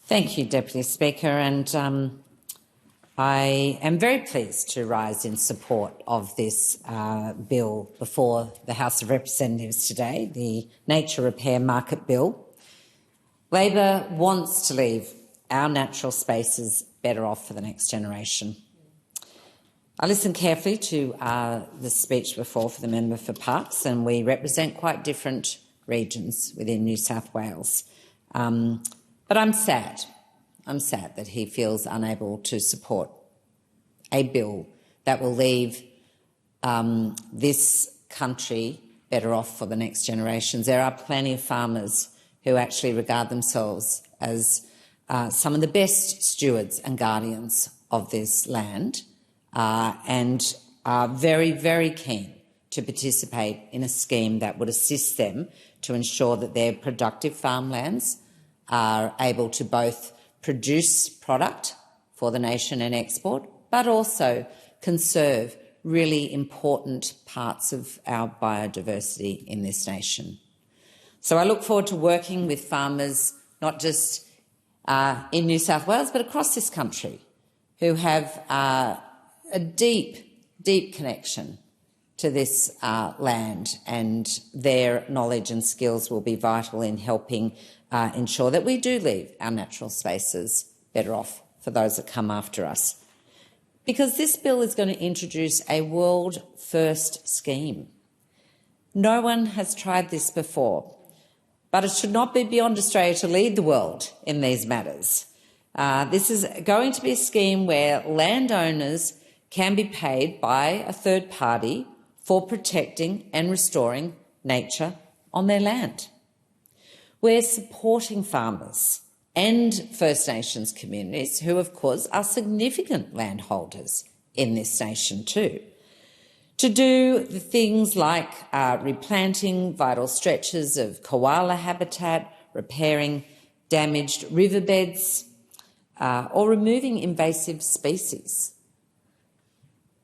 Thank you, Deputy Speaker, and I am very pleased to rise in support of this bill before the House of Representatives today, the Nature Repair Market Bill. Labor wants to leave our natural spaces better off for the next generation. I listened carefully to the speech before for the member for Parkes, and we represent quite different regions within New South Wales. But I'm sad. I'm sad that he feels unable to support a bill that will leave this country better off for the next generations. There are plenty of farmers who actually regard themselves as some of the best stewards and guardians of this land and are very, very keen to participate in a scheme that would assist them to ensure that their productive farmlands are able to both produce product for the nation and export, but also conserve really important parts of our biodiversity in this nation. So I look forward to working with farmers, not just in New South Wales, but across this country, who have a deep, deep connection to this land, and their knowledge and skills will be vital in helping ensure that we do leave our natural spaces better off for those that come after us. Because this bill is going to introduce a world-first scheme. No one has tried this before, but it should not be beyond Australia to lead the world in these matters. This is going to be a scheme where landowners can be paid by a third party for protecting and restoring nature on their land. We're supporting farmers and First Nations communities who, of course, are significant landholders in this nation too, to do the things like replanting vital stretches of koala habitat, repairing damaged riverbeds, or removing invasive species.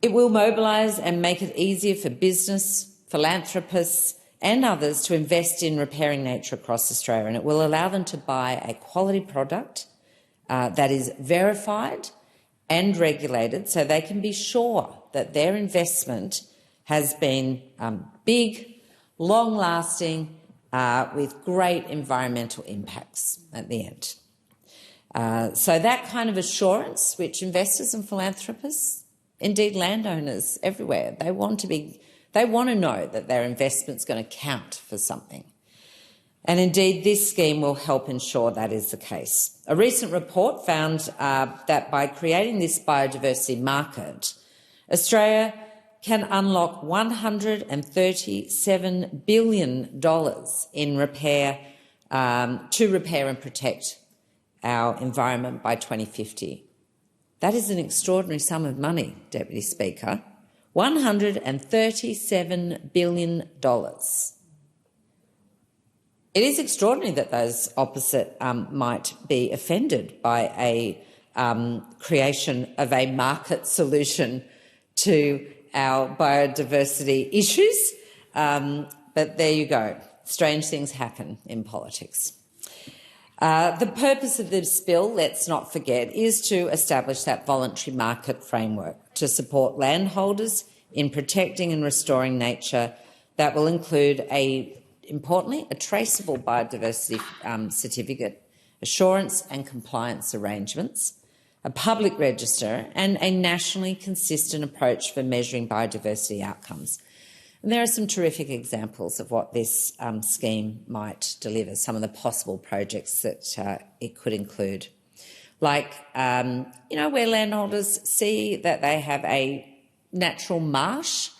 It will mobilise and make it easier for business, philanthropists and others to invest in repairing nature across Australia, and it will allow them to buy a quality product that is verified and regulated, so they can be sure that their investment has been big, long-lasting, with great environmental impacts at the end. So that kind of assurance, which investors and philanthropists, indeed landowners everywhere, they want to know that their investment's going to count for something. And indeed, this scheme will help ensure that is the case. A recent report found that by creating this biodiversity market, Australia can unlock $137 billion in repair to repair and protect our environment by 2050. That is an extraordinary sum of money, Deputy Speaker. $137 billion. It is extraordinary that those opposite might be offended by a creation of a market solution to our biodiversity issues, but there you go. Strange things happen in politics. The purpose of this bill, let's not forget, is to establish that voluntary market framework to support landholders in protecting and restoring nature. That will include, importantly, a traceable biodiversity certificate, assurance and compliance arrangements, a public register and a nationally consistent approach for measuring biodiversity outcomes. And there are some terrific examples of what this scheme might deliver, some of the possible projects that it could include. Like, where landholders see that they have a natural marsh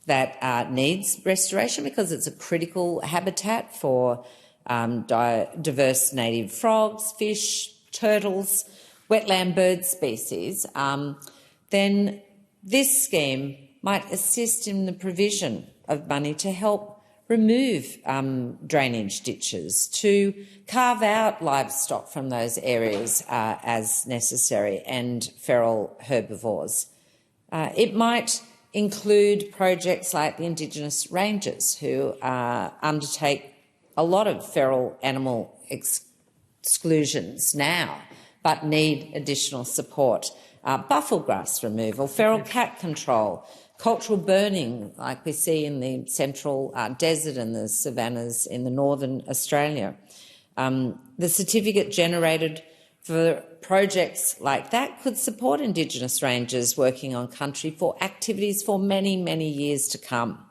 that needs restoration because it's a critical habitat for diverse native frogs, fish, turtles, wetland bird species, then this scheme might assist in the provision of money to help remove drainage ditches, to carve out livestock from those areas as necessary, and feral herbivores. It might include projects like the Indigenous Rangers, who undertake a lot of feral animal exclusions now, but need additional support. Buffel grass removal, feral cat control, cultural burning, like we see in the central desert and the savannas in the northern Australia. The certificate generated for projects like that could support Indigenous rangers working on country for activities for many, many years to come.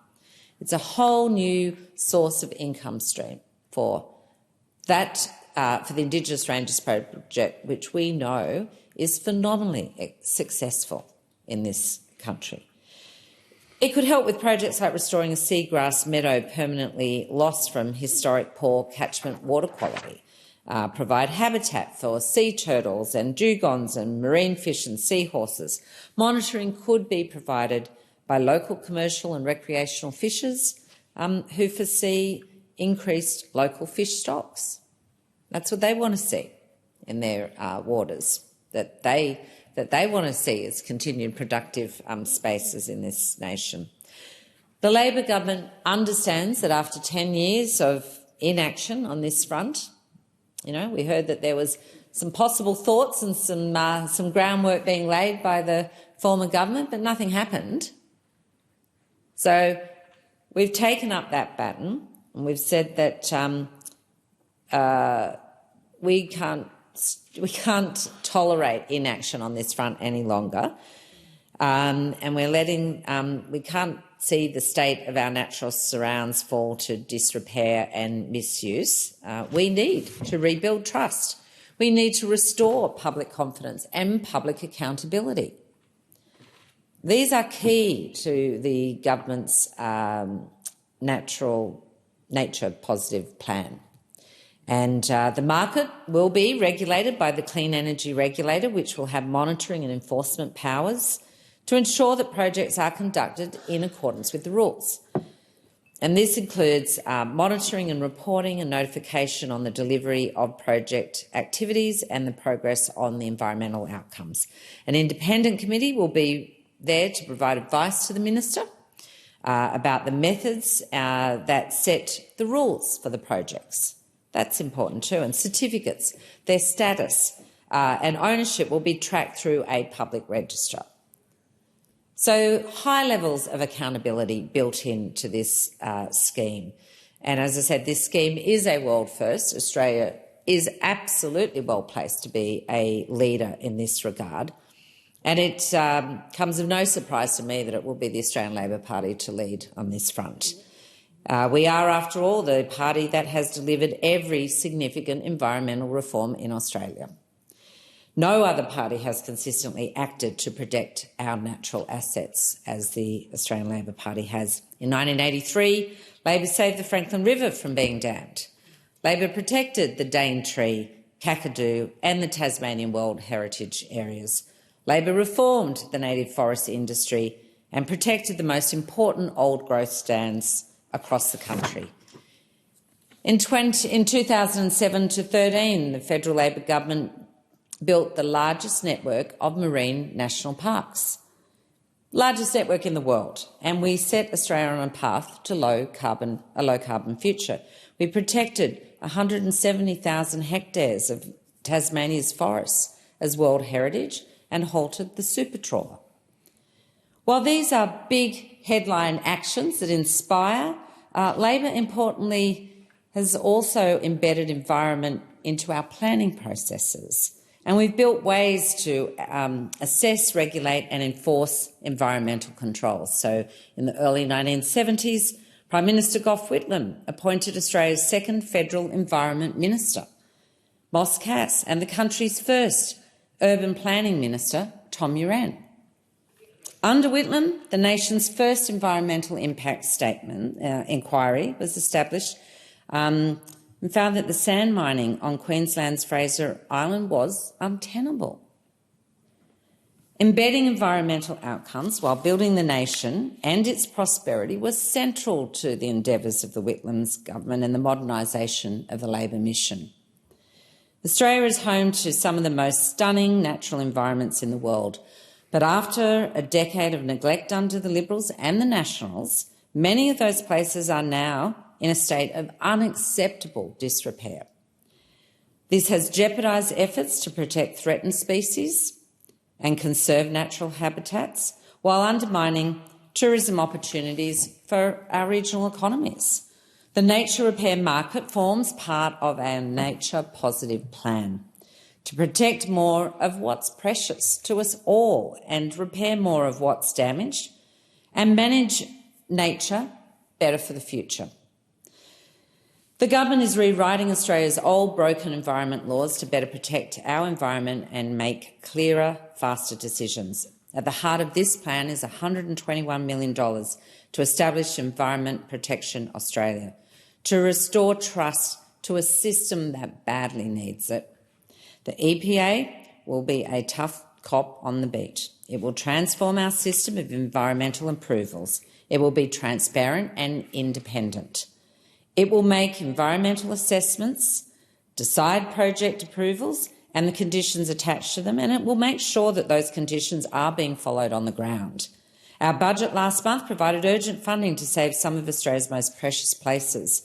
It's a whole new source of income stream for that, for the Indigenous Rangers project, which we know is phenomenally successful in this country. It could help with projects like restoring a seagrass meadow permanently lost from historic poor catchment water quality, provide habitat for sea turtles and dugongs and marine fish and seahorses. Monitoring could be provided by local commercial and recreational fishers who foresee increased local fish stocks. That's what they want to see in their waters, that they want to see as continued productive spaces in this nation. The Labor government understands that after 10 years of inaction on this front, we heard that there was some possible thoughts and some groundwork being laid by the former government, but nothing happened. So we've taken up that baton and we've said that we can't tolerate inaction on this front any longer, and we can't see the state of our natural surrounds fall to disrepair and misuse. We need to rebuild trust. We need to restore public confidence and public accountability. These are key to the government's nature positive plan. And the market will be regulated by the Clean Energy Regulator, which will have monitoring and enforcement powers to ensure that projects are conducted in accordance with the rules. And this includes monitoring and reporting and notification on the delivery of project activities and the progress on the environmental outcomes. An independent committee will be there to provide advice to the Minister about the methods that set the rules for the projects. That's important too. And certificates, their status and ownership will be tracked through a public register. So high levels of accountability built into this scheme. And as I said, this scheme is a world first. Australia is absolutely well placed to be a leader in this regard. And it comes of no surprise to me that it will be the Australian Labor Party to lead on this front. We are, after all, the party that has delivered every significant environmental reform in Australia. No other party has consistently acted to protect our natural assets as the Australian Labor Party has. In 1983, Labor saved the Franklin River from being dammed. Labor protected the Daintree, Kakadu and the Tasmanian World Heritage Areas. Labor reformed the native forest industry and protected the most important old growth stands across the country. In 2007 to 13, the federal Labor government built the largest network of marine national parks, largest network in the world, and we set Australia on a path to a low-carbon future. We protected 170,000 hectares of Tasmania's forests as World Heritage and halted the super trawler. While these are big headline actions that inspire, Labor, importantly, has also embedded environment into our planning processes. And we've built ways to assess, regulate and enforce environmental controls. So in the early 1970s, Prime Minister Gough Whitlam appointed Australia's second federal Environment Minister, Moss Cass, and the country's first Urban Planning Minister, Tom Uran. Under Whitlam, the nation's first environmental impact statement inquiry was established and found that the sand mining on Queensland's Fraser Island was untenable. Embedding environmental outcomes while building the nation and its prosperity was central to the endeavours of the Whitlam's government and the modernisation of the Labor mission. Australia is home to some of the most stunning natural environments in the world, but after a decade of neglect under the Liberals and the Nationals, many of those places are now in a state of unacceptable disrepair. This has jeopardised efforts to protect threatened species and conserve natural habitats, while undermining tourism opportunities for our regional economies. The nature repair market forms part of our nature positive plan to protect more of what's precious to us all and repair more of what's damaged and manage nature better for the future. The government is rewriting Australia's old broken environment laws to better protect our environment and make clearer, faster decisions. At the heart of this plan is $121 million to establish Environment Protection Australia, to restore trust to a system that badly needs it. The EPA will be a tough cop on the beat. It will transform our system of environmental approvals. It will be transparent and independent. It will make environmental assessments, decide project approvals and the conditions attached to them, and it will make sure that those conditions are being followed on the ground. Our budget last month provided urgent funding to save some of Australia's most precious places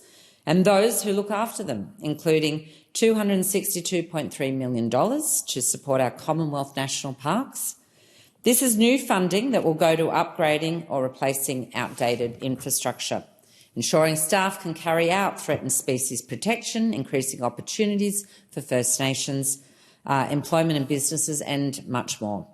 and those who look after them, including $262.3 million to support our Commonwealth national parks. This is new funding that will go to upgrading or replacing outdated infrastructure, ensuring staff can carry out threatened species protection, increasing opportunities for First Nations, employment and businesses, and much more.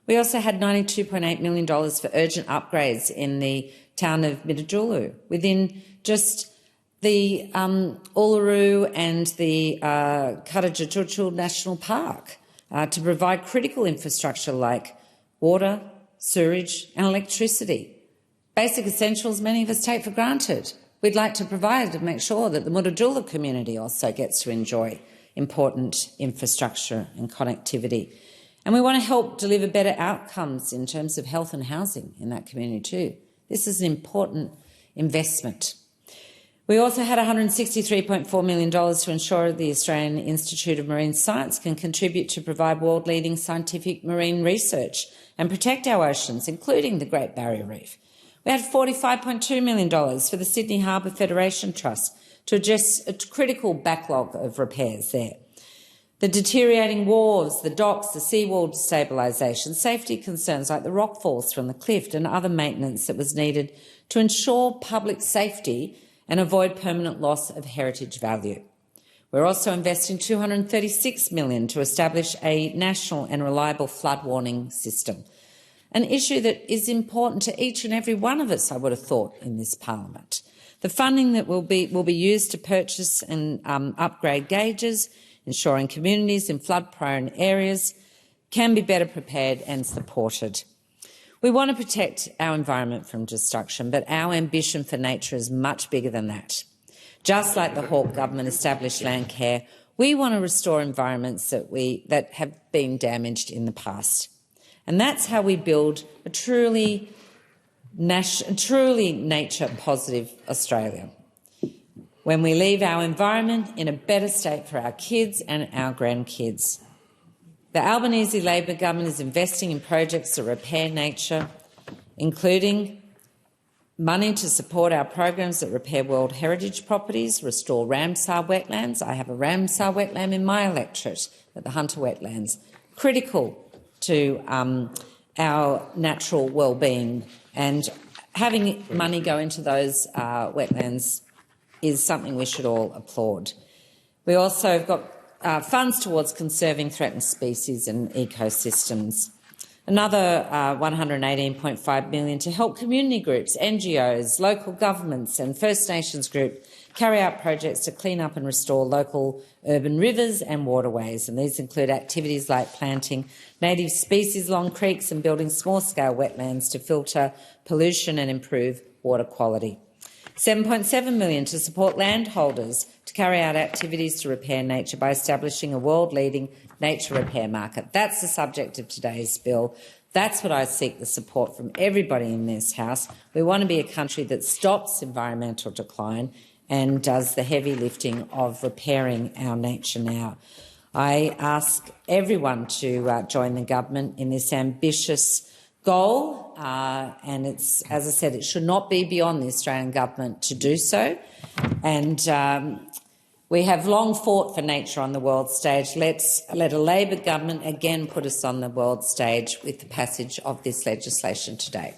We also had $92.8 million for urgent upgrades in the town of Midajulu, within just the Uluru and the Karajujuchul National Park, to provide critical infrastructure like water, sewerage and electricity. Basic essentials many of us take for granted. We'd like to provide to make sure that the Mutijulu community also gets to enjoy important infrastructure and connectivity. And we want to help deliver better outcomes in terms of health and housing in that community too. This is an important investment. We also had $163.4 million to ensure the Australian Institute of Marine Science can contribute to provide world-leading scientific marine research and protect our oceans, including the Great Barrier Reef. We had $45.2 million for the Sydney Harbour Federation Trust to address a critical backlog of repairs there. The deteriorating wharves, the docks, the seawall stabilisation, safety concerns like the rock falls from the cliff and other maintenance that was needed to ensure public safety and avoid permanent loss of heritage value. We're also investing $236 million to establish a national and reliable flood warning system, an issue that is important to each and every one of us, I would have thought, in this parliament. The funding that will be used to purchase and upgrade gauges, ensuring communities in flood-prone areas can be better prepared and supported. We want to protect our environment from destruction, but our ambition for nature is much bigger than that. Just like the Hawke government established land care, we want to restore environments that have been damaged in the past. And that's how we build a truly nature-positive Australia, when we leave our environment in a better state for our kids and our grandkids. The Albanese Labor government is investing in projects to repair nature, including money to support our programs that repair World Heritage properties, restore Ramsar wetlands. I have a Ramsar wetland in my electorate at the Hunter Wetlands, critical to our natural well-being, and having money go into those wetlands is something we should all applaud. We also have got funds towards conserving threatened species and ecosystems. Another $118.5 million to help community groups, NGOs, local governments and First Nations groups carry out projects to clean up and restore local urban rivers and waterways. And these include activities like planting native species along creeks and building small-scale wetlands to filter pollution and improve water quality. $7.7 million to support landholders to carry out activities to repair nature by establishing a world-leading nature repair market. That's the subject of today's bill. That's what I seek the support from everybody in this House. We want to be a country that stops environmental decline and does the heavy lifting of repairing our nature now. I ask everyone to join the government in this ambitious goal, and it's, as I said, it should not be beyond the Australian government to do so. And We have long fought for nature on the world stage. Let a Labor government again put us on the world stage with the passage of this legislation today.